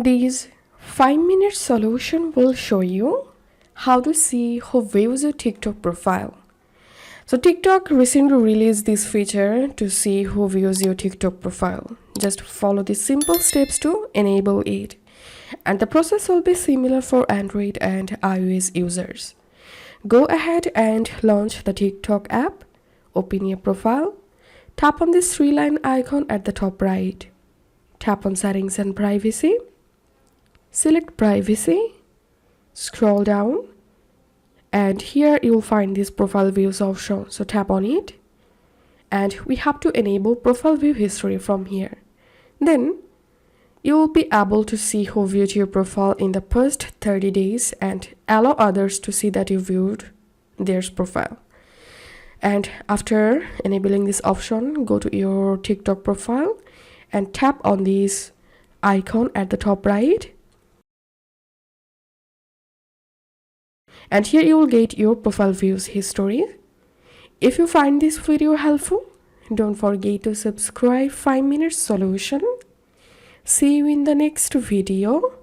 This 5-minute solution will show you how to see who views your TikTok profile. So TikTok recently released this feature to see who views your TikTok profile. Just follow the simple steps to enable it. And the process will be similar for Android and iOS users. Go ahead and launch the TikTok app. Open your profile. Tap on this 3-line icon at the top right. Tap on Settings and Privacy. Select Privacy. Scroll down. And here you will find this Profile Views option. So tap on it. And we have to enable Profile View History from here. Then you will be able to see who viewed your profile in the past 30 days and allow others to see that you viewed their profile. And after enabling this option, go to your TikTok profile and tap on this icon at the top right. And here you will get your profile views history. If you find this video helpful, don't forget to subscribe 5 Minute Solution. See you in the next video.